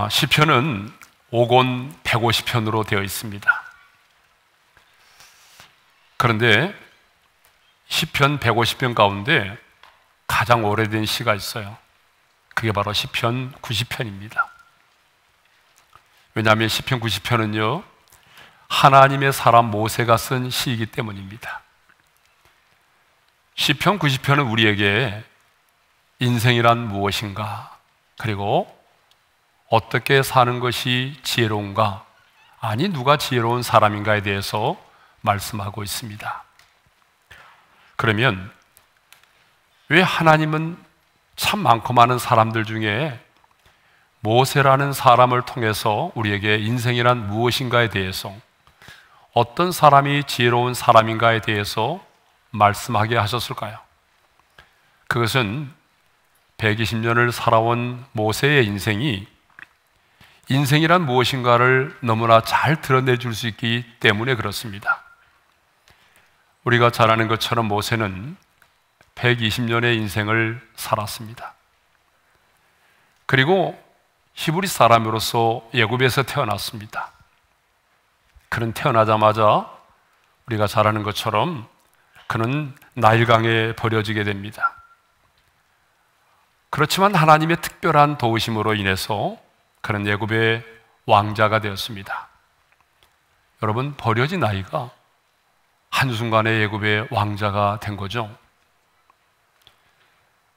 시편은 5권 150편으로 되어 있습니다. 그런데 시편 150편 가운데 가장 오래된 시가 있어요. 그게 바로 시편 90편입니다. 왜냐하면 시편 90편은요 하나님의 사람 모세가 쓴 시이기 때문입니다. 시편 90편은 우리에게 인생이란 무엇인가, 그리고 어떻게 사는 것이 지혜로운가, 아니 누가 지혜로운 사람인가에 대해서 말씀하고 있습니다. 그러면 왜 하나님은 참 많고 많은 사람들 중에 모세라는 사람을 통해서 우리에게 인생이란 무엇인가에 대해서, 어떤 사람이 지혜로운 사람인가에 대해서 말씀하게 하셨을까요? 그것은 120년을 살아온 모세의 인생이란 무엇인가를 너무나 잘 드러내줄 수 있기 때문에 그렇습니다. 우리가 잘 아는 것처럼 모세는 120년의 인생을 살았습니다. 그리고 히브리 사람으로서 애굽에서 태어났습니다. 그는 태어나자마자 우리가 잘 아는 것처럼 그는 나일강에 버려지게 됩니다. 그렇지만 하나님의 특별한 도우심으로 인해서 그는 애굽의 왕자가 되었습니다. 여러분, 버려진 아이가 한순간에 애굽의 왕자가 된 거죠.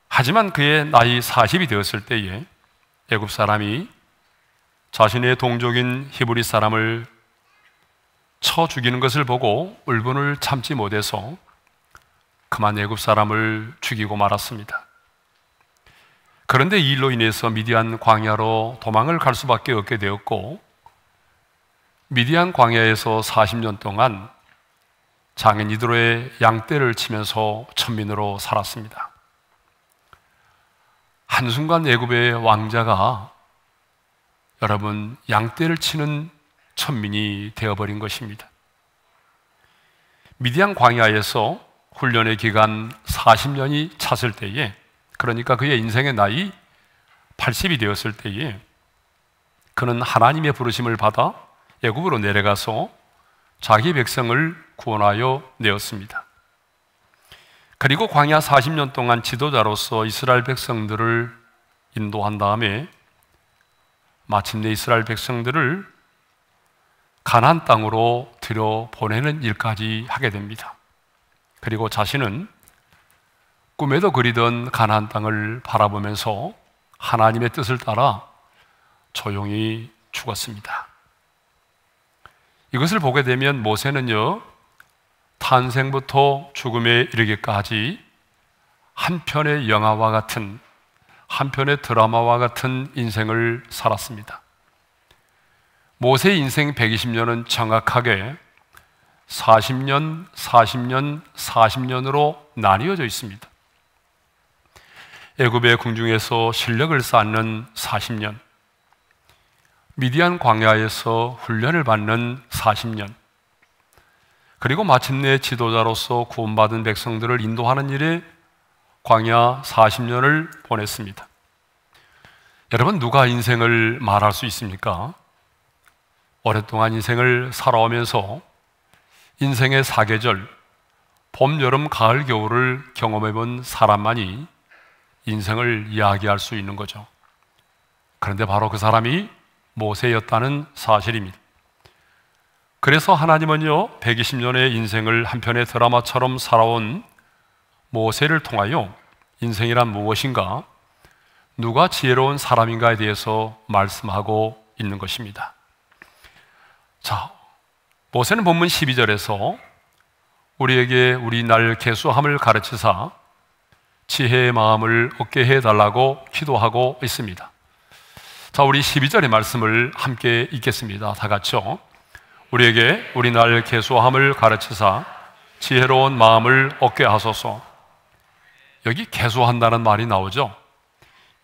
하지만 그의 나이 40이 되었을 때에 애굽 사람이 자신의 동족인 히브리 사람을 쳐 죽이는 것을 보고 울분을 참지 못해서 그만 애굽 사람을 죽이고 말았습니다. 그런데 이 일로 인해서 미디안 광야로 도망을 갈 수밖에 없게 되었고, 미디안 광야에서 40년 동안 장인 이드로의 양떼를 치면서 천민으로 살았습니다. 한순간 애굽의 왕자가 여러분 양떼를 치는 천민이 되어버린 것입니다. 미디안 광야에서 훈련의 기간 40년이 찼을 때에, 그러니까 그의 인생의 나이 80이 되었을 때에 그는 하나님의 부르심을 받아 애굽으로 내려가서 자기 백성을 구원하여 내었습니다. 그리고 광야 40년 동안 지도자로서 이스라엘 백성들을 인도한 다음에 마침내 이스라엘 백성들을 가나안 땅으로 들여보내는 일까지 하게 됩니다. 그리고 자신은 꿈에도 그리던 가나안 땅을 바라보면서 하나님의 뜻을 따라 조용히 죽었습니다. 이것을 보게 되면 모세는요 탄생부터 죽음에 이르기까지 한 편의 영화와 같은, 한 편의 드라마와 같은 인생을 살았습니다. 모세의 인생 120년은 정확하게 40년, 40년, 40년으로 나뉘어져 있습니다. 애굽의 궁중에서 실력을 쌓는 40년, 미디안 광야에서 훈련을 받는 40년, 그리고 마침내 지도자로서 구원받은 백성들을 인도하는 일에 광야 40년을 보냈습니다. 여러분, 누가 인생을 말할 수 있습니까? 오랫동안 인생을 살아오면서 인생의 사계절, 봄, 여름, 가을, 겨울을 경험해본 사람만이 인생을 이야기할 수 있는 거죠. 그런데 바로 그 사람이 모세였다는 사실입니다. 그래서 하나님은요 120년의 인생을 한 편의 드라마처럼 살아온 모세를 통하여 인생이란 무엇인가, 누가 지혜로운 사람인가에 대해서 말씀하고 있는 것입니다. 자, 모세는 본문 12절에서 우리에게 우리 날 계수함을 가르치사 지혜의 마음을 얻게 해달라고 기도하고 있습니다. 자, 우리 12절의 말씀을 함께 읽겠습니다. 다 같이요. 우리에게 우리 날 계수함을 가르치사 지혜로운 마음을 얻게 하소서. 여기 계수한다는 말이 나오죠.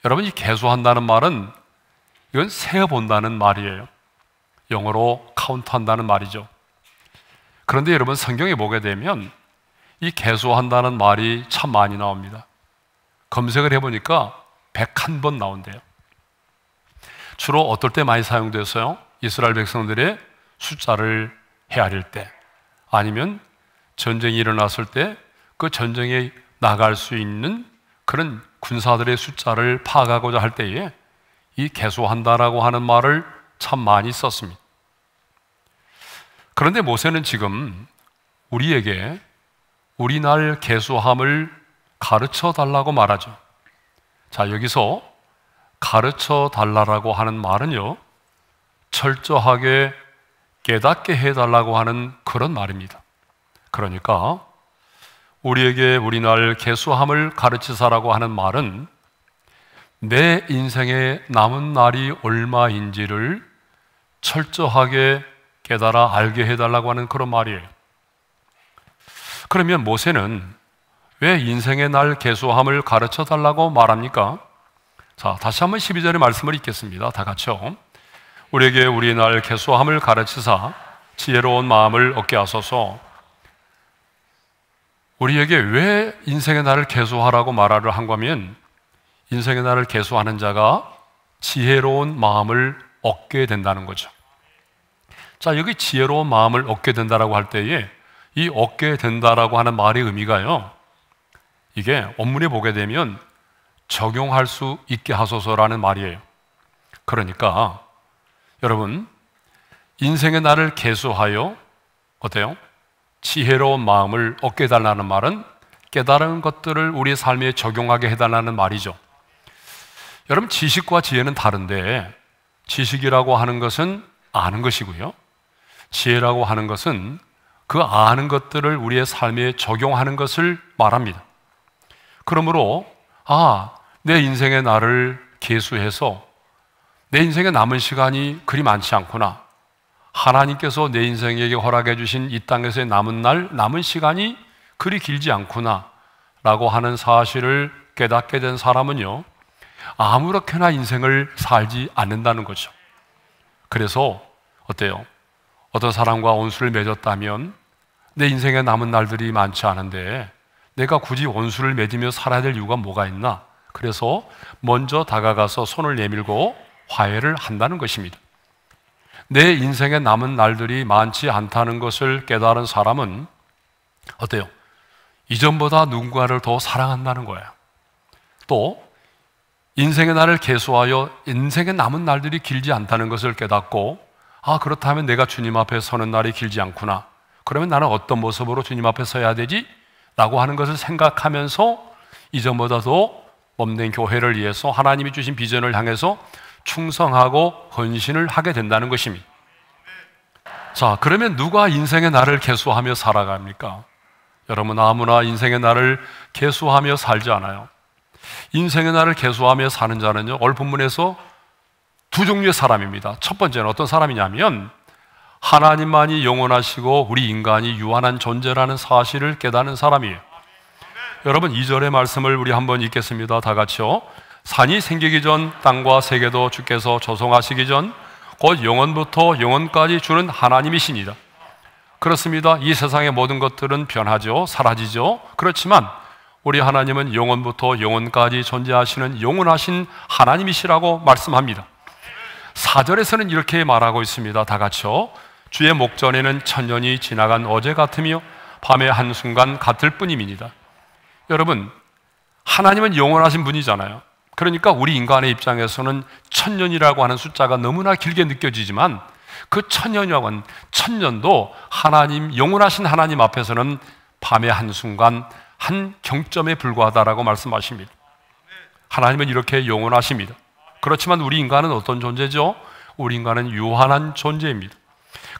여러분, 이 계수한다는 말은 이건 세어본다는 말이에요. 영어로 카운트한다는 말이죠. 그런데 여러분, 성경에 보게 되면 이 계수한다는 말이 참 많이 나옵니다. 검색을 해보니까 101번 나온대요. 주로 어떨 때 많이 사용됐어요? 이스라엘 백성들의 숫자를 헤아릴 때, 아니면 전쟁이 일어났을 때 그 전쟁에 나갈 수 있는 그런 군사들의 숫자를 파악하고자 할 때에 이 계수한다라고 하는 말을 참 많이 썼습니다. 그런데 모세는 지금 우리에게 우리 날 계수함을 가르쳐 달라고 말하죠. 자, 여기서 가르쳐 달라고 하는 말은요, 철저하게 깨닫게 해달라고 하는 그런 말입니다. 그러니까 우리에게 우리 날 계수함을 가르치사라고 하는 말은 내 인생에 남은 날이 얼마인지를 철저하게 깨달아 알게 해달라고 하는 그런 말이에요. 그러면 모세는 왜 인생의 날 계수함을 가르쳐 달라고 말합니까? 자, 다시 한번 12절의 말씀을 읽겠습니다. 다 같이요. 우리에게 우리 날 계수함을 가르치사 지혜로운 마음을 얻게 하소서. 우리에게 왜 인생의 날을 계수하라고 말하려 한 거면, 인생의 날을 계수하는 자가 지혜로운 마음을 얻게 된다는 거죠. 자, 여기 지혜로운 마음을 얻게 된다라고 할 때에 이 얻게 된다라고 하는 말의 의미가요, 이게 원문에 보게 되면 적용할 수 있게 하소서라는 말이에요. 그러니까 여러분, 인생의 날을 계수하여 어때요? 지혜로운 마음을 얻게 해달라는 말은 깨달은 것들을 우리의 삶에 적용하게 해달라는 말이죠. 여러분, 지식과 지혜는 다른데, 지식이라고 하는 것은 아는 것이고요, 지혜라고 하는 것은 그 아는 것들을 우리의 삶에 적용하는 것을 말합니다. 그러므로 내 인생의 날을 계수해서 내 인생에 남은 시간이 그리 많지 않구나, 하나님께서 내 인생에게 허락해 주신 이 땅에서의 남은 날, 남은 시간이 그리 길지 않구나 라고 하는 사실을 깨닫게 된 사람은요, 아무렇게나 인생을 살지 않는다는 거죠. 그래서 어때요? 어떤 사람과 원수를 맺었다면 내 인생에 남은 날들이 많지 않은데 내가 굳이 원수를 맺으며 살아야 될 이유가 뭐가 있나? 그래서 먼저 다가가서 손을 내밀고 화해를 한다는 것입니다. 내 인생에 남은 날들이 많지 않다는 것을 깨달은 사람은 어때요? 이전보다 누군가를 더 사랑한다는 거예요. 또 인생의 날을 계수하여 인생에 남은 날들이 길지 않다는 것을 깨닫고, 그렇다면 내가 주님 앞에 서는 날이 길지 않구나, 그러면 나는 어떤 모습으로 주님 앞에 서야 되지? 라고 하는 것을 생각하면서 이전보다도 몸된 교회를 위해서 하나님이 주신 비전을 향해서 충성하고 헌신을 하게 된다는 것입니다. 자, 그러면 누가 인생의 날을 계수하며 살아갑니까? 여러분, 아무나 인생의 날을 계수하며 살지 않아요. 인생의 날을 계수하며 사는 자는요, 오늘 본문에서 두 종류의 사람입니다. 첫 번째는 어떤 사람이냐면 하나님만이 영원하시고 우리 인간이 유한한 존재라는 사실을 깨닫는 사람이에요. 여러분, 2절의 말씀을 우리 한번 읽겠습니다. 다 같이요. 산이 생기기 전 땅과 세계도 주께서 조성하시기 전 곧 영원부터 영원까지 주는 하나님이시니라. 그렇습니다. 이 세상의 모든 것들은 변하죠, 사라지죠. 그렇지만 우리 하나님은 영원부터 영원까지 존재하시는 영원하신 하나님이시라고 말씀합니다. 4절에서는 이렇게 말하고 있습니다. 다 같이요. 주의 목전에는 천년이 지나간 어제 같으며 밤의 한순간 같을 뿐임이니라. 여러분, 하나님은 영원하신 분이잖아요. 그러니까 우리 인간의 입장에서는 천년이라고 하는 숫자가 너무나 길게 느껴지지만 그 천년도 하나님, 영원하신 하나님 앞에서는 밤의 한순간, 한 경점에 불과하다라고 말씀하십니다. 하나님은 이렇게 영원하십니다. 그렇지만 우리 인간은 어떤 존재죠? 우리 인간은 유한한 존재입니다.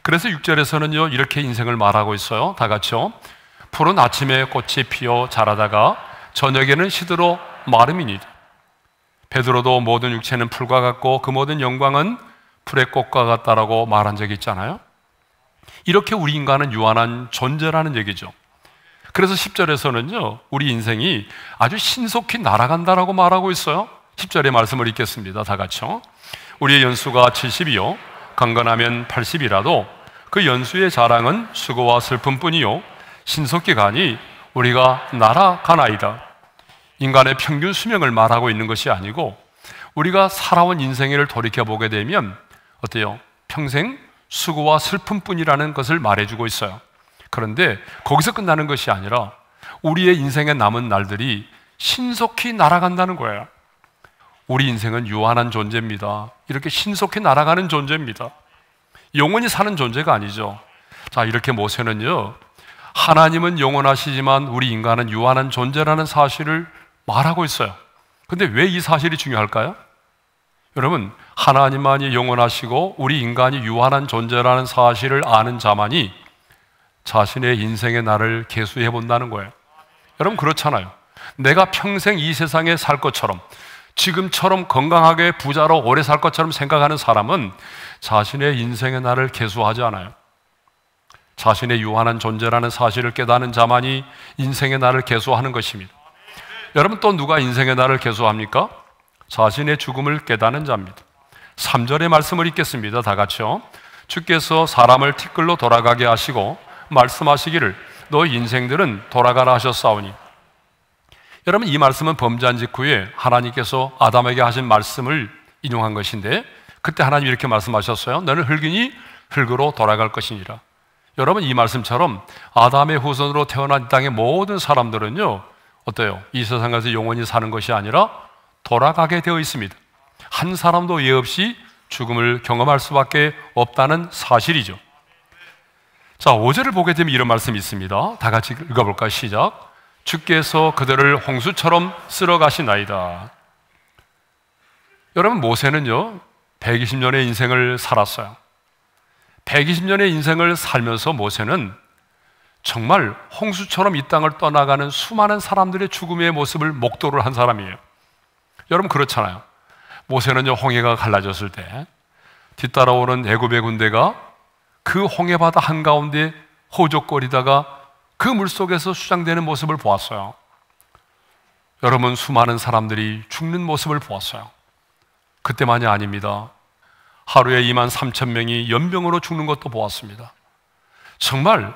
그래서 6절에서는요, 이렇게 인생을 말하고 있어요. 다 같이요. 푸른 아침에 꽃이 피어 자라다가 저녁에는 시들어 마름이니라. 베드로도 모든 육체는 풀과 같고 그 모든 영광은 풀의 꽃과 같다라고 말한 적이 있잖아요. 이렇게 우리 인간은 유한한 존재라는 얘기죠. 그래서 10절에서는요, 우리 인생이 아주 신속히 날아간다라고 말하고 있어요. 10절의 말씀을 읽겠습니다. 다 같이요. 우리의 연수가 70이요 강건하면 80이라도 그 연수의 자랑은 수고와 슬픔뿐이요 신속히 가니 우리가 날아가나이다. 인간의 평균 수명을 말하고 있는 것이 아니고 우리가 살아온 인생을 돌이켜보게 되면 어때요? 평생 수고와 슬픔뿐이라는 것을 말해주고 있어요. 그런데 거기서 끝나는 것이 아니라 우리의 인생에 남은 날들이 신속히 날아간다는 거예요. 우리 인생은 유한한 존재입니다. 이렇게 신속히 날아가는 존재입니다. 영원히 사는 존재가 아니죠. 자, 이렇게 모세는요, 하나님은 영원하시지만 우리 인간은 유한한 존재라는 사실을 말하고 있어요. 근데 왜 이 사실이 중요할까요? 여러분, 하나님만이 영원하시고 우리 인간이 유한한 존재라는 사실을 아는 자만이 자신의 인생의 날을 계수해 본다는 거예요. 여러분, 그렇잖아요. 내가 평생 이 세상에 살 것처럼, 지금처럼 건강하게 부자로 오래 살 것처럼 생각하는 사람은 자신의 인생의 날을 계수하지 않아요. 자신의 유한한 존재라는 사실을 깨닫는 자만이 인생의 날을 계수하는 것입니다. 여러분, 또 누가 인생의 날을 계수합니까? 자신의 죽음을 깨닫는 자입니다. 3절의 말씀을 읽겠습니다. 다 같이요. 주께서 사람을 티끌로 돌아가게 하시고 말씀하시기를 너 인생들은 돌아가라 하셨사오니. 여러분, 이 말씀은 범죄한 직후에 하나님께서 아담에게 하신 말씀을 인용한 것인데, 그때 하나님이 이렇게 말씀하셨어요. 너는 흙이니 흙으로 돌아갈 것이니라. 여러분, 이 말씀처럼 아담의 후손으로 태어난 이 땅의 모든 사람들은요, 어때요? 이 세상에서 영원히 사는 것이 아니라 돌아가게 되어 있습니다. 한 사람도 예 없이 죽음을 경험할 수밖에 없다는 사실이죠. 자, 5절을 보게 되면 이런 말씀이 있습니다. 다 같이 읽어볼까요? 시작. 주께서 그들을 홍수처럼 쓸어 가시나이다. 여러분, 모세는요 120년의 인생을 살았어요. 120년의 인생을 살면서 모세는 정말 홍수처럼 이 땅을 떠나가는 수많은 사람들의 죽음의 모습을 목도를 한 사람이에요. 여러분, 그렇잖아요. 모세는요 홍해가 갈라졌을 때 뒤따라오는 애굽의 군대가 그 홍해바다 한가운데 호족거리다가 그 물속에서 수장되는 모습을 보았어요. 여러분, 수많은 사람들이 죽는 모습을 보았어요. 그때만이 아닙니다. 하루에 23,000명이 연병으로 죽는 것도 보았습니다. 정말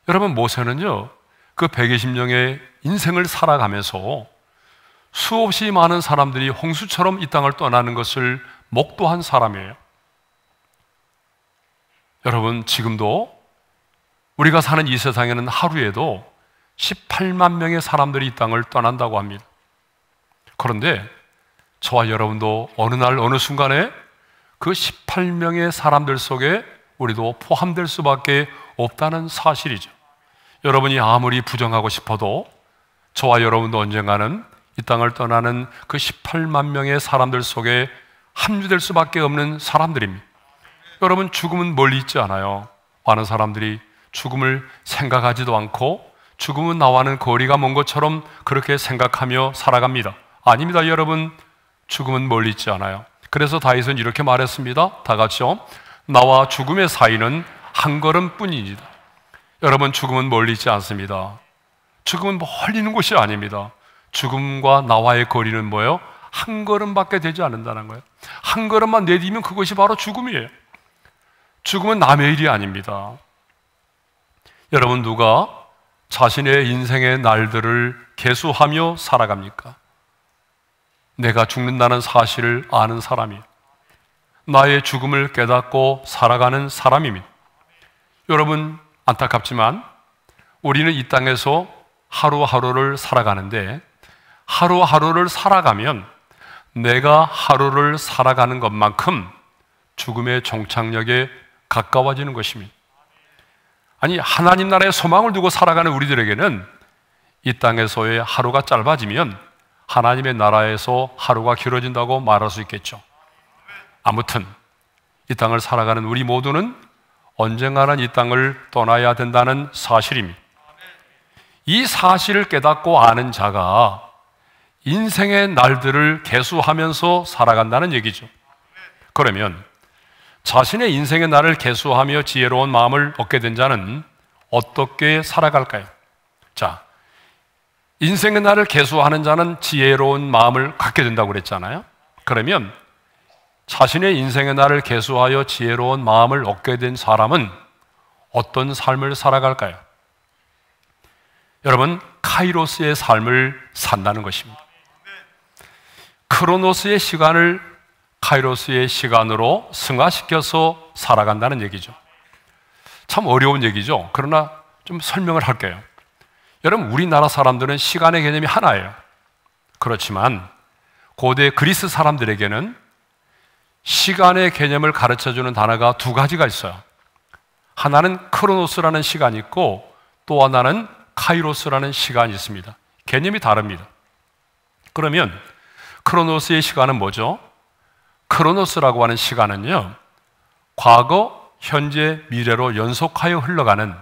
여러분, 모세는요 그 120년의 인생을 살아가면서 수없이 많은 사람들이 홍수처럼 이 땅을 떠나는 것을 목도한 사람이에요. 여러분, 지금도 우리가 사는 이 세상에는 하루에도 18만 명의 사람들이 이 땅을 떠난다고 합니다. 그런데 저와 여러분도 어느 날 어느 순간에 그 18명의 사람들 속에 우리도 포함될 수밖에 없다는 사실이죠. 여러분이 아무리 부정하고 싶어도 저와 여러분도 언젠가는 이 땅을 떠나는 그 18만 명의 사람들 속에 합류될 수밖에 없는 사람들입니다. 여러분, 죽음은 멀리 있지 않아요. 많은 사람들이 죽음을 생각하지도 않고 죽음은 나와는 거리가 먼 것처럼 그렇게 생각하며 살아갑니다. 아닙니다. 여러분, 죽음은 멀리 있지 않아요. 그래서 다윗은 이렇게 말했습니다. 다 같이요. 나와 죽음의 사이는 한 걸음뿐이니이다. 여러분, 죽음은 멀리 있지 않습니다. 죽음은 멀리 있는 곳이 아닙니다. 죽음과 나와의 거리는 뭐예요? 한 걸음밖에 되지 않는다는 거예요. 한 걸음만 내디디면 그것이 바로 죽음이에요. 죽음은 남의 일이 아닙니다. 여러분, 누가 자신의 인생의 날들을 계수하며 살아갑니까? 내가 죽는다는 사실을 아는 사람이, 나의 죽음을 깨닫고 살아가는 사람입니다. 여러분, 안타깝지만 우리는 이 땅에서 하루하루를 살아가는데, 하루하루를 살아가면 내가 하루를 살아가는 것만큼 죽음의 종착역에 가까워지는 것입니다. 아니, 하나님 나라의 소망을 두고 살아가는 우리들에게는 이 땅에서의 하루가 짧아지면 하나님의 나라에서 하루가 길어진다고 말할 수 있겠죠. 아무튼 이 땅을 살아가는 우리 모두는 언젠가는 이 땅을 떠나야 된다는 사실입니다. 이 사실을 깨닫고 아는 자가 인생의 날들을 계수하면서 살아간다는 얘기죠. 그러면 자신의 인생의 날을 계수하며 지혜로운 마음을 얻게 된 자는 어떻게 살아갈까요? 자, 인생의 날을 계수하는 자는 지혜로운 마음을 갖게 된다고 그랬잖아요. 그러면 자신의 인생의 날을 계수하여 지혜로운 마음을 얻게 된 사람은 어떤 삶을 살아갈까요? 여러분, 카이로스의 삶을 산다는 것입니다. 크로노스의 시간을 카이로스의 시간으로 승화시켜서 살아간다는 얘기죠. 참 어려운 얘기죠. 그러나 좀 설명을 할게요. 여러분, 우리나라 사람들은 시간의 개념이 하나예요. 그렇지만 고대 그리스 사람들에게는 시간의 개념을 가르쳐주는 단어가 두 가지가 있어요. 하나는 크로노스라는 시간이 있고 또 하나는 카이로스라는 시간이 있습니다. 개념이 다릅니다. 그러면 크로노스의 시간은 뭐죠? 크로노스라고 하는 시간은요, 과거, 현재, 미래로 연속하여 흘러가는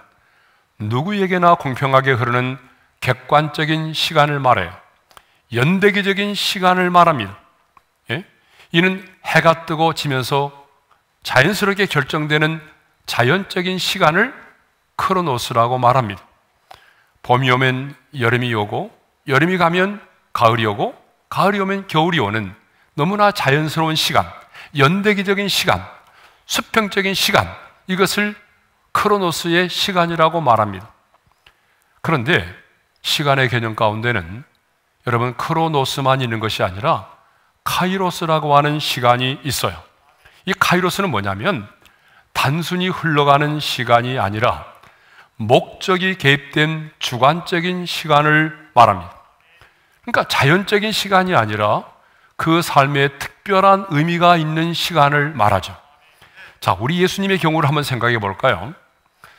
누구에게나 공평하게 흐르는 객관적인 시간을 말해요. 연대기적인 시간을 말합니다. 예? 이는 해가 뜨고 지면서 자연스럽게 결정되는 자연적인 시간을 크로노스라고 말합니다. 봄이 오면 여름이 오고, 여름이 가면 가을이 오고, 가을이 오면 겨울이 오는 너무나 자연스러운 시간, 연대기적인 시간, 수평적인 시간, 이것을 크로노스의 시간이라고 말합니다. 그런데 시간의 개념 가운데는 여러분, 크로노스만 있는 것이 아니라 카이로스라고 하는 시간이 있어요. 이 카이로스는 뭐냐면 단순히 흘러가는 시간이 아니라 목적이 개입된 주관적인 시간을 말합니다. 그러니까 자연적인 시간이 아니라 그 삶에 특별한 의미가 있는 시간을 말하죠. 자, 우리 예수님의 경우를 한번 생각해 볼까요?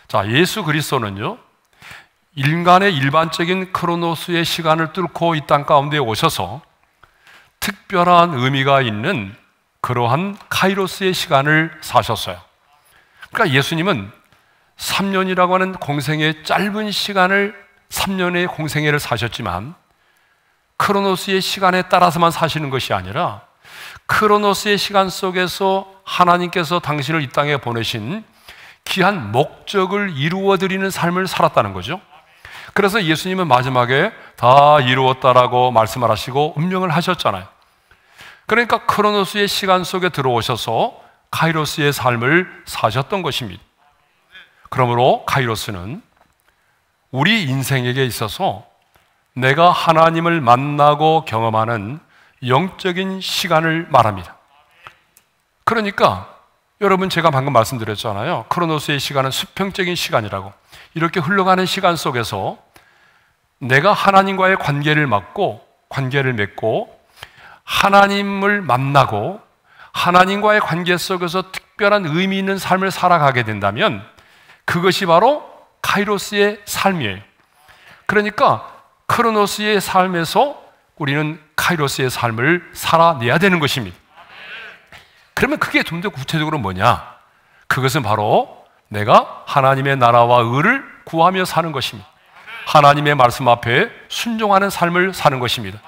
자, 예수 그리스도는요, 인간의 일반적인 크로노스의 시간을 뚫고 이 땅 가운데 오셔서 특별한 의미가 있는 그러한 카이로스의 시간을 사셨어요. 그러니까 예수님은 3년이라고 하는 공생의 짧은 시간을 3년의 공생애를 사셨지만 크로노스의 시간에 따라서만 사시는 것이 아니라 크로노스의 시간 속에서 하나님께서 당신을 이 땅에 보내신 귀한 목적을 이루어드리는 삶을 살았다는 거죠. 그래서 예수님은 마지막에 다 이루었다라고 말씀을 하시고 운명을 하셨잖아요. 그러니까 크로노스의 시간 속에 들어오셔서 카이로스의 삶을 사셨던 것입니다. 그러므로 카이로스는 우리 인생에게 있어서 내가 하나님을 만나고 경험하는 영적인 시간을 말합니다. 그러니까 여러분, 제가 방금 말씀드렸잖아요. 크로노스의 시간은 수평적인 시간이라고. 이렇게 흘러가는 시간 속에서 내가 하나님과의 관계를 맺고 하나님을 만나고 하나님과의 관계 속에서 특별한 의미 있는 삶을 살아가게 된다면 그것이 바로 카이로스의 삶이에요. 그러니까 크로노스의 삶에서 우리는 카이로스의 삶을 살아내야 되는 것입니다. 그러면 그게 좀 더 구체적으로 뭐냐? 그것은 바로 내가 하나님의 나라와 의를 구하며 사는 것입니다. 하나님의 말씀 앞에 순종하는 삶을 사는 것입니다.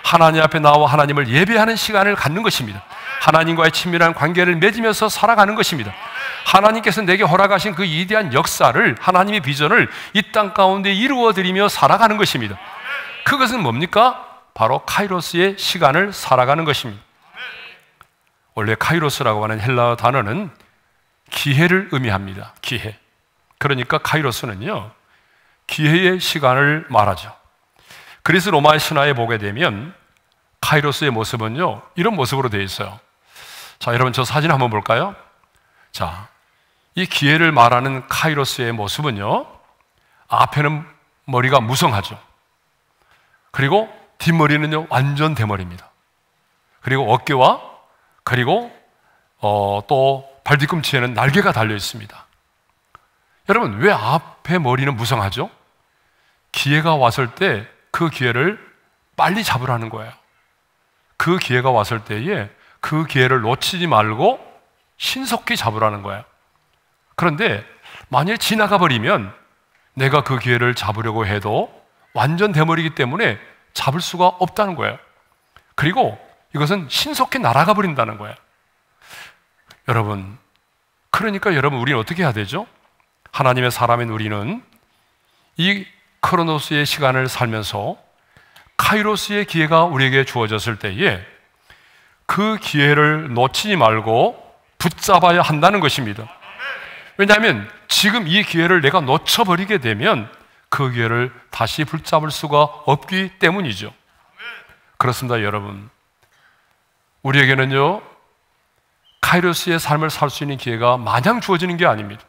하나님 앞에 나와 하나님을 예배하는 시간을 갖는 것입니다. 하나님과의 친밀한 관계를 맺으면서 살아가는 것입니다. 하나님께서 내게 허락하신 그 위대한 역사를, 하나님의 비전을 이 땅 가운데 이루어드리며 살아가는 것입니다. 그것은 뭡니까? 바로 카이로스의 시간을 살아가는 것입니다. 원래 카이로스라고 하는 헬라어 단어는 기회를 의미합니다. 기회. 그러니까 카이로스는요, 기회의 시간을 말하죠. 그래서 로마의 신화에 보게 되면 카이로스의 모습은요, 이런 모습으로 되어 있어요. 자, 여러분, 저 사진 한번 볼까요? 자, 이 기회를 말하는 카이로스의 모습은요, 앞에는 머리가 무성하죠. 그리고 뒷머리는요, 완전 대머리입니다. 그리고 어깨와 그리고 또 발뒤꿈치에는 날개가 달려 있습니다. 여러분, 왜 앞에 머리는 무성하죠? 기회가 왔을 때 그 기회를 빨리 잡으라는 거예요. 그 기회가 왔을 때에 그 기회를 놓치지 말고 신속히 잡으라는 거예요. 그런데 만일 지나가 버리면 내가 그 기회를 잡으려고 해도 완전 대머리이기 때문에 잡을 수가 없다는 거예요. 그리고 이것은 신속히 날아가 버린다는 거예요. 여러분, 그러니까 여러분, 우리는 어떻게 해야 되죠? 하나님의 사람인 우리는 이 크로노스의 시간을 살면서 카이로스의 기회가 우리에게 주어졌을 때에 그 기회를 놓치지 말고 붙잡아야 한다는 것입니다. 왜냐하면 지금 이 기회를 내가 놓쳐버리게 되면 그 기회를 다시 붙잡을 수가 없기 때문이죠. 그렇습니다, 여러분. 우리에게는요, 카이로스의 삶을 살 수 있는 기회가 마냥 주어지는 게 아닙니다.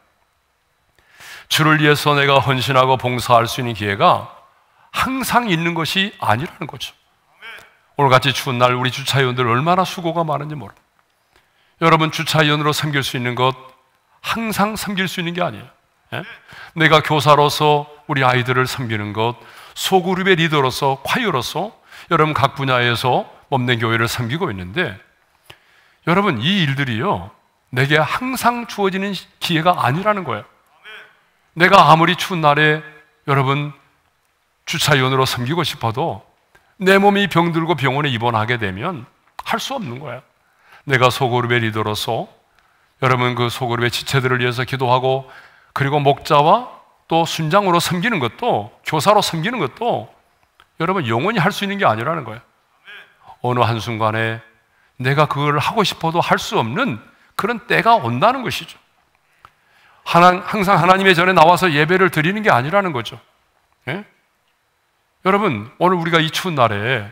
주를 위해서 내가 헌신하고 봉사할 수 있는 기회가 항상 있는 것이 아니라는 거죠. 오늘같이 추운 날 우리 주차위원들 얼마나 수고가 많은지 모릅니다. 여러분, 주차위원으로 섬길 수 있는 것 항상 섬길 수 있는 게 아니에요. 예? 내가 교사로서 우리 아이들을 섬기는 것, 소그룹의 리더로서, 콰이어로서 여러분 각 분야에서 몸된 교회를 섬기고 있는데, 여러분 이 일들이요 내게 항상 주어지는 기회가 아니라는 거예요. 내가 아무리 추운 날에 여러분 주차위원으로 섬기고 싶어도 내 몸이 병들고 병원에 입원하게 되면 할 수 없는 거예요. 내가 소그룹의 리더로서 여러분 그 소그룹의 지체들을 위해서 기도하고, 그리고 목자와 또 순장으로 섬기는 것도, 교사로 섬기는 것도 여러분 영원히 할 수 있는 게 아니라는 거예요. 어느 한순간에 내가 그걸 하고 싶어도 할 수 없는 그런 때가 온다는 것이죠. 항상 하나님의 전에 나와서 예배를 드리는 게 아니라는 거죠. 예? 여러분, 오늘 우리가 이 추운 날에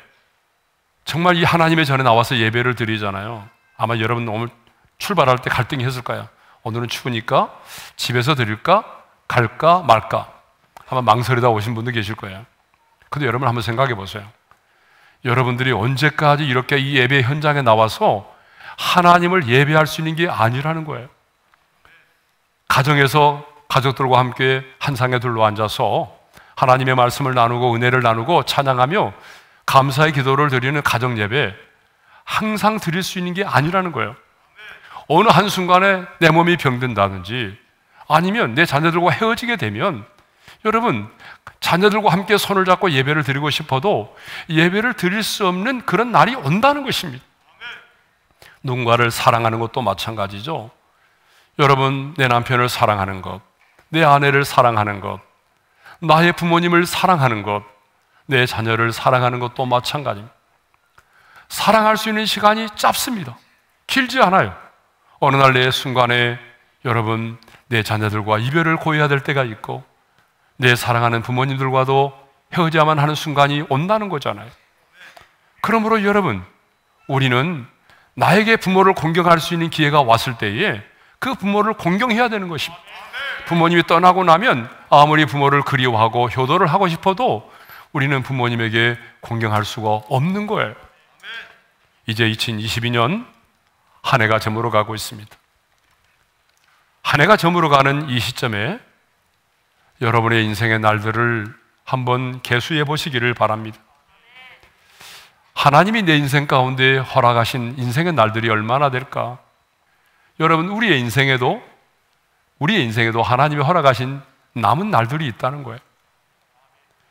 정말 이 하나님의 전에 나와서 예배를 드리잖아요. 아마 여러분 오늘 출발할 때 갈등이 했을까요? 오늘은 추우니까 집에서 드릴까? 갈까? 말까? 아마 망설이다 오신 분도 계실 거예요. 근데 여러분 한번 생각해 보세요. 여러분들이 언제까지 이렇게 이 예배 현장에 나와서 하나님을 예배할 수 있는 게 아니라는 거예요. 가정에서 가족들과 함께 한 상에 둘러 앉아서 하나님의 말씀을 나누고 은혜를 나누고 찬양하며 감사의 기도를 드리는 가정 예배, 항상 드릴 수 있는 게 아니라는 거예요. 어느 한순간에 내 몸이 병든다든지 아니면 내 자녀들과 헤어지게 되면, 여러분 자녀들과 함께 손을 잡고 예배를 드리고 싶어도 예배를 드릴 수 없는 그런 날이 온다는 것입니다. 누군가를 사랑하는 것도 마찬가지죠. 여러분, 내 남편을 사랑하는 것, 내 아내를 사랑하는 것, 나의 부모님을 사랑하는 것, 내 자녀를 사랑하는 것도 마찬가지입니다. 사랑할 수 있는 시간이 짧습니다. 길지 않아요. 어느 날 내 순간에 여러분 내 자녀들과 이별을 고해야 될 때가 있고, 내 사랑하는 부모님들과도 헤어져야만 하는 순간이 온다는 거잖아요. 그러므로 여러분, 우리는 나에게 부모를 공경할 수 있는 기회가 왔을 때에 그 부모를 공경해야 되는 것입니다. 부모님이 떠나고 나면 아무리 부모를 그리워하고 효도를 하고 싶어도 우리는 부모님에게 공경할 수가 없는 거예요. 이제 2022년 한 해가 저물어 가고 있습니다. 한 해가 저물어 가는 이 시점에 여러분의 인생의 날들을 한번 계수해 보시기를 바랍니다. 하나님이 내 인생 가운데 허락하신 인생의 날들이 얼마나 될까? 여러분, 우리의 인생에도 하나님이 허락하신 남은 날들이 있다는 거예요.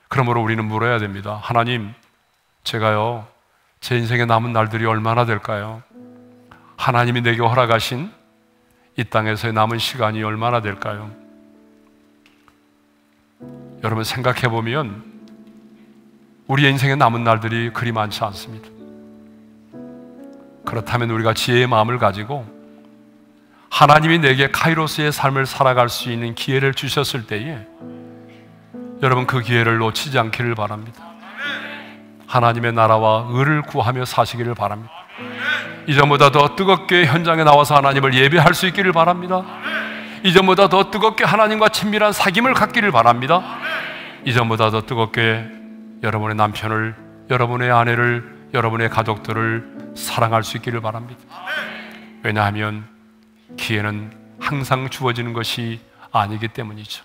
그러므로 우리는 물어야 됩니다. 하나님, 제가요, 제 인생의 남은 날들이 얼마나 될까요? 하나님이 내게 허락하신 이 땅에서의 남은 시간이 얼마나 될까요? 여러분 생각해 보면 우리의 인생의 남은 날들이 그리 많지 않습니다. 그렇다면 우리가 지혜의 마음을 가지고 하나님이 내게 카이로스의 삶을 살아갈 수 있는 기회를 주셨을 때에 여러분 그 기회를 놓치지 않기를 바랍니다. 하나님의 나라와 의를 구하며 사시기를 바랍니다. 이전보다 더 뜨겁게 현장에 나와서 하나님을 예배할 수 있기를 바랍니다. 이전보다 더 뜨겁게 하나님과 친밀한 사귐을 갖기를 바랍니다. 이전보다 더 뜨겁게 여러분의 남편을, 여러분의 아내를, 여러분의 가족들을 사랑할 수 있기를 바랍니다. 왜냐하면 기회는 항상 주어지는 것이 아니기 때문이죠.